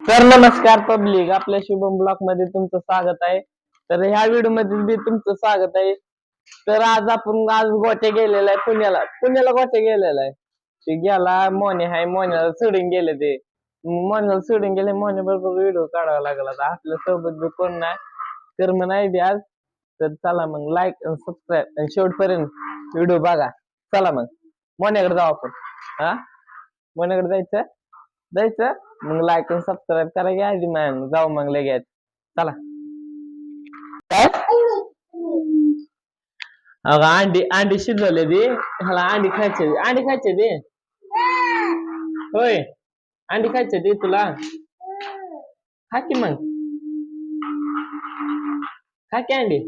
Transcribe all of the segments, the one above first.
तर नमस्कार पब्लिक, आपल्या शुभम ब्लॉक मध्ये तुमचं स्वागत आहे. तर ह्या व्हिडिओ मध्ये बी तुमचं स्वागत आहे. तर आज गोटे गेलेला आहे पुण्याला गोटे गेलेला आहे. ते गेला मोने आहे, मोन्याला सोडून गेले ते मोन्याला सोडून गेले. मोन्या बरोबर व्हिडिओ काढावा लागला. आता आपल्या सोबत बी कोण नाही, तर मग नाही बी आज. तर चला मग लाईक आणि सबस्क्राईब आणि शेवटपर्यंत व्हिडिओ बघा. चला मग मोन्याकडे जाऊ आपण. हा, मोन्याकडे जायचं मग लाईक आणि सबस्क्राईब करा की आधी मग जाऊ मग लगेच. चला. काय अगं अंडी अंडी शिजवले दे, ह्याला अंडी खायचे दे. होय, अंडी खायचे दे तुला. खा की मग, खा की अंडी.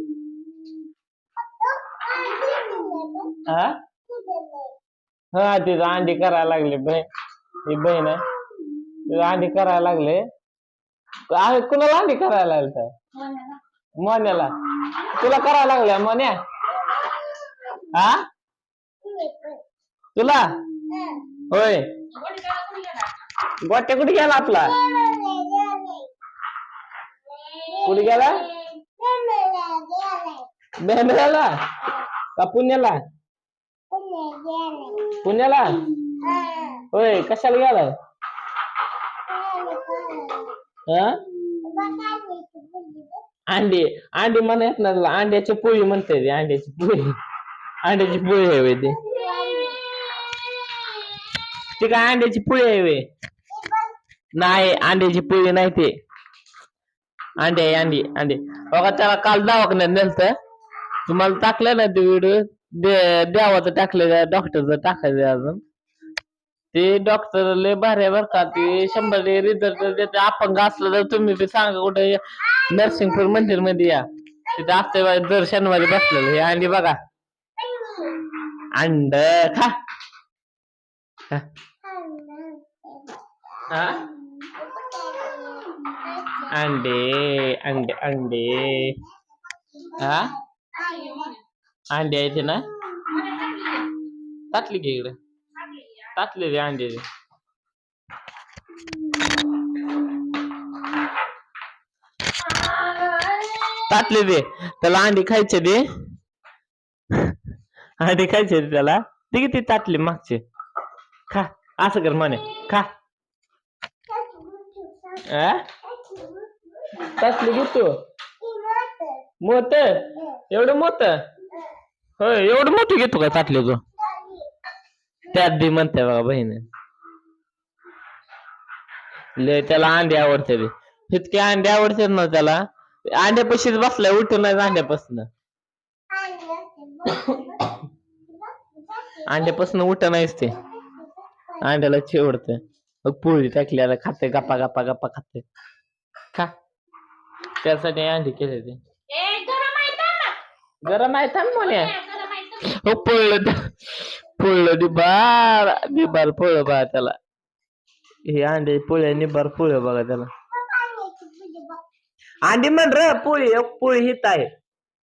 हा हा, तिथं अंडी करायला लागले ही बहीण आहे. तिथं अंडी करायला लागले. कुणाला अंडी करायला लागलं? मोन्याला. तुला करायला लागल्या मोन्या? हा, तुला होय. गोट्या कुठे गेला आपला? कुठे गेला? बेंबळ्याला का पुण्याला? पुण्याला होय. कशाला गेलाय? अंडी अंडी म्हणत ना तुला, अंड्याची पोळी म्हणते ते. अंड्याची पोळी आहे वे ती काय अंड्याची पोळी आहे वे? नाही, अंड्याची पोळी नाही ते. अंडी बघा. त्याला काल दवाखान्यात नेलतं. तुम्हाला टाकलं ना ते व्हिडिओ, देवाचं टाकलं, डॉक्टरचं टाकायचं अजून. ते डॉक्टर लय भारी बर का. ते 100 रिझल्ट देते. अपंग असलं तर तुम्ही बी सांगा कुठे नरसिंगपूर मंदिर मध्ये या. तिथे असते दर शनिवारी बसलेलं. हे अंडी बघा. अंड खा. हा, अंडे अंडे अंडे. हा, अंडे आहेत ना. टाकली की इकडे, टाकले अंडे. टाकले दे त्याला. अंडी खायचे दे, अंडी खायचे दे त्याला. ते किती टाकले मागचे. खा, असं कर म्हणे. खा. टाकले की तू मोठ, एवढं मोठ होय. एवढं मोठं घेतो का टाकले तू? त्यात बी म्हणते बघा बहीण. लय त्याला अंडे आवडते. इतके अंडे आवडते ना त्याला. अंड्यापाशीच बसलाय, उठून नाही अंड्यापासून. अंड्यापासून उठ नाहीच ते. अंड्याला चिवडत. पोळी टाकल्याला खाते, गप्पा गप्पा गप्पा खाते. खा. त्यासाठी अंडी केले ते. गरम आहे थांब म्हणे. हो, पोळलं निबार पोळलं बघा त्याला. हे अंडे पोळ्या निबार पोळलं बघा त्याला. अंडी म्हण र, पोळी पोळी हित आहे.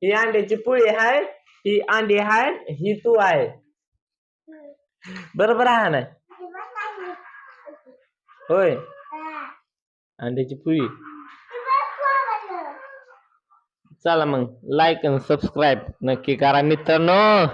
ही अंड्याची पोळी आहे, ही अंडी आहे, ही तू आहे. बरोबर आहे ना? होय, अंड्याची पोळी. चला मग लाईक आणि सबस्क्राईब नक्की करा मित्रांनो.